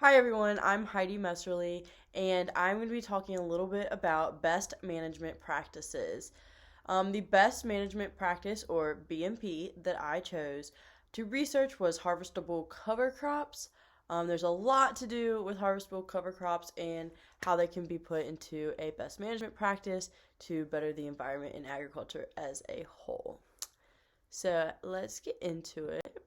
Hi everyone, I'm Heidi Messerly, and I'm going to be talking a little bit about best management practices. The best management practice, or BMP, that I chose to research was harvestable cover crops. There's a lot to do with harvestable cover crops and how they can be put into a best management practice to better the environment and agriculture as a whole. So let's get into it.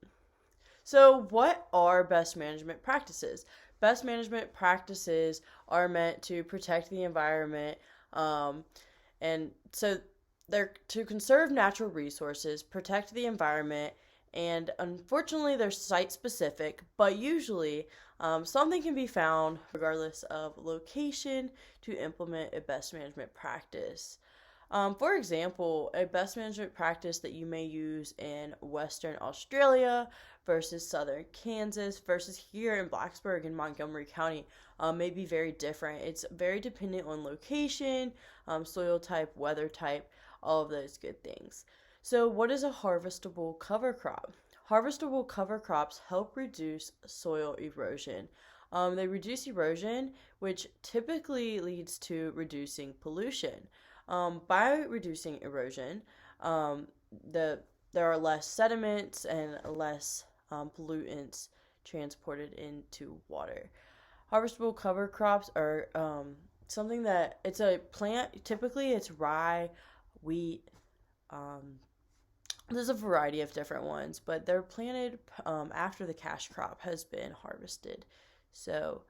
So, what are best management practices? Best management practices are meant to protect the environment, and so they're to conserve natural resources, protect the environment, and unfortunately, they're site specific, but usually something can be found regardless of location to implement a best management practice. For example, a best management practice that you may use in Western Australia versus Southern Kansas versus here in Blacksburg and Montgomery County may be very different. It's very dependent on location, soil type, weather type, all of those good things. So, what is a harvestable cover crop? Harvestable cover crops help reduce soil erosion. They reduce erosion, which typically leads to reducing pollution. By reducing erosion, um, there are less sediments and less pollutants transported into water. Harvestable cover crops are something that it's a plant. Typically, it's rye, wheat. Um, there's a variety of different ones, but they're planted after the cash crop has been harvested. So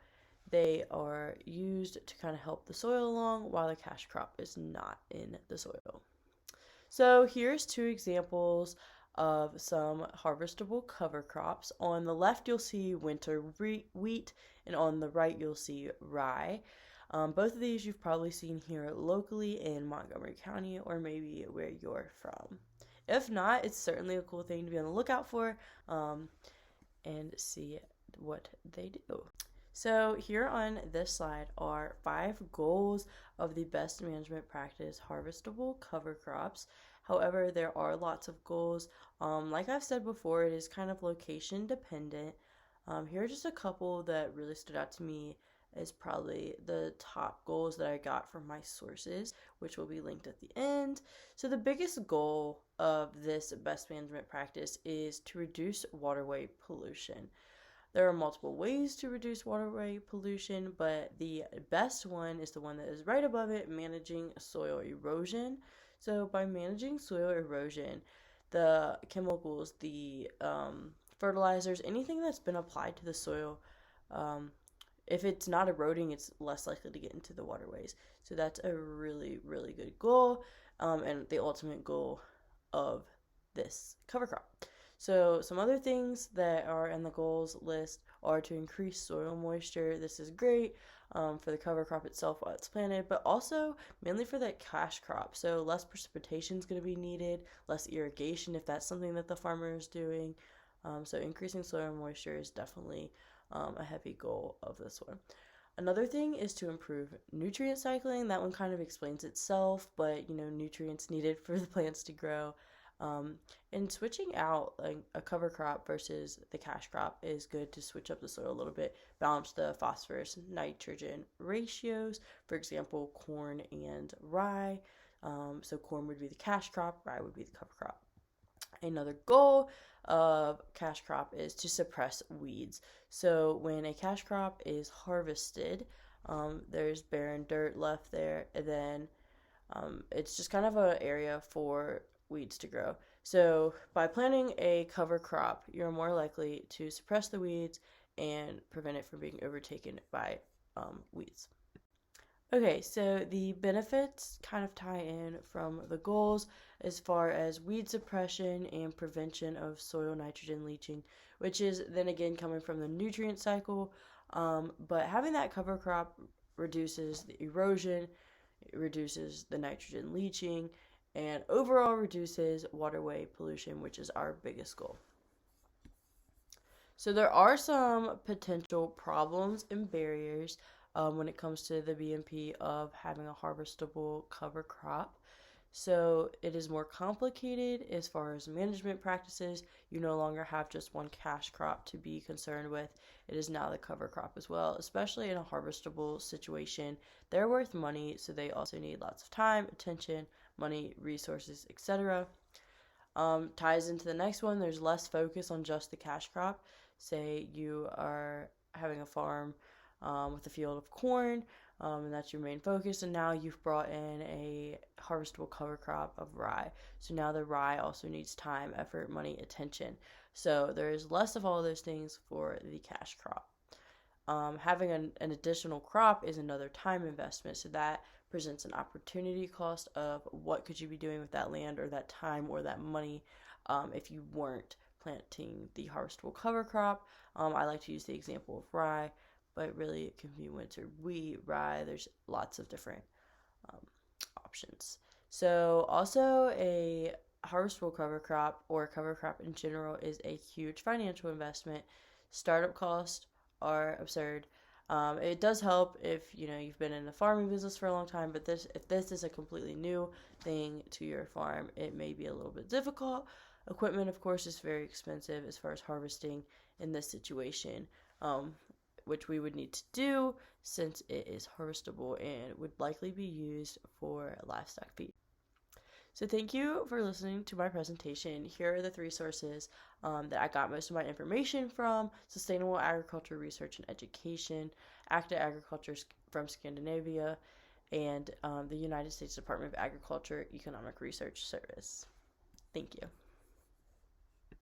they are used to kind of help the soil along while the cash crop is not in the soil. So here's two examples of some harvestable cover crops. On the left, you'll see winter wheat, and on the right, you'll see rye. Both of these you've probably seen here locally in Montgomery County or maybe where you're from. If not, it's certainly a cool thing to be on the lookout for and see what they do. So, here on this slide are 5 goals of the best management practice harvestable cover crops. However, there are lots of goals. Like I've said before, it is kind of location dependent. Here are just a couple that really stood out to me as probably the top goals that I got from my sources, which will be linked at the end. So, the biggest goal of this best management practice is to reduce waterway pollution. There are multiple ways to reduce waterway pollution, but the best one is the one that is right above it, managing soil erosion. So, by managing soil erosion, the chemicals, the fertilizers, anything that's been applied to the soil, um, if it's not eroding, it's less likely to get into the waterways. So, that's a really, really good goal and the ultimate goal of this cover crop. So, some other things that are in the goals list are to increase soil moisture. This is great for the cover crop itself while it's planted, but also mainly for that cash crop. So, less precipitation is going to be needed, less irrigation if that's something that the farmer is doing. So, increasing soil moisture is definitely a heavy goal of this one. Another thing is to improve nutrient cycling. That one kind of explains itself, but nutrients needed for the plants to grow. And switching out like a cover crop versus the cash crop is good to switch up the soil a little bit, balance the phosphorus nitrogen ratios. For example, corn and rye. So corn would be the cash crop, rye would be the cover crop. Another goal of cash crop is to suppress weeds. So when a cash crop is harvested, there's barren dirt left there, and then it's just kind of an area for weeds to grow. So by planting a cover crop, you're more likely to suppress the weeds and prevent it from being overtaken by weeds. Okay, so the benefits kind of tie in from the goals as far as weed suppression and prevention of soil nitrogen leaching, which is then again coming from the nutrient cycle. But having that cover crop reduces the erosion, it reduces the nitrogen leaching, and overall reduces waterway pollution, which is our biggest goal. So there are some potential problems and barriers when it comes to the BMP of having a harvestable cover crop. So it is more complicated as far as management practices. You no longer have just one cash crop to be concerned with. It is now the cover crop as well, especially in a harvestable situation. They're worth money, so they also need lots of time, attention, money, resources, etc. Ties into the next one. There's less focus on just the cash crop. Say you are having a farm with a field of corn, and that's your main focus, and now you've brought in a harvestable cover crop of rye. So now the rye also needs time, effort, money, attention. So there's less of all of those things for the cash crop. Having an additional crop is another time investment, so that presents an opportunity cost of what could you be doing with that land or that time or that money if you weren't planting the harvestable cover crop. I like to use the example of rye, but really it can be winter wheat, rye. There's lots of different um, options. So also a harvestable cover crop or cover crop in general is a huge financial investment. Startup costs are absurd. It does help if you've been in the farming business for a long time, but if this is a completely new thing to your farm, it may be a little bit difficult. Equipment, of course, is very expensive as far as harvesting in this situation, which we would need to do since it is harvestable and would likely be used for livestock feed. So thank you for listening to my presentation. Here are the three sources that I got most of my information from: Sustainable Agriculture Research and Education, Active Agriculture from Scandinavia, and the United States Department of Agriculture Economic Research Service. Thank you.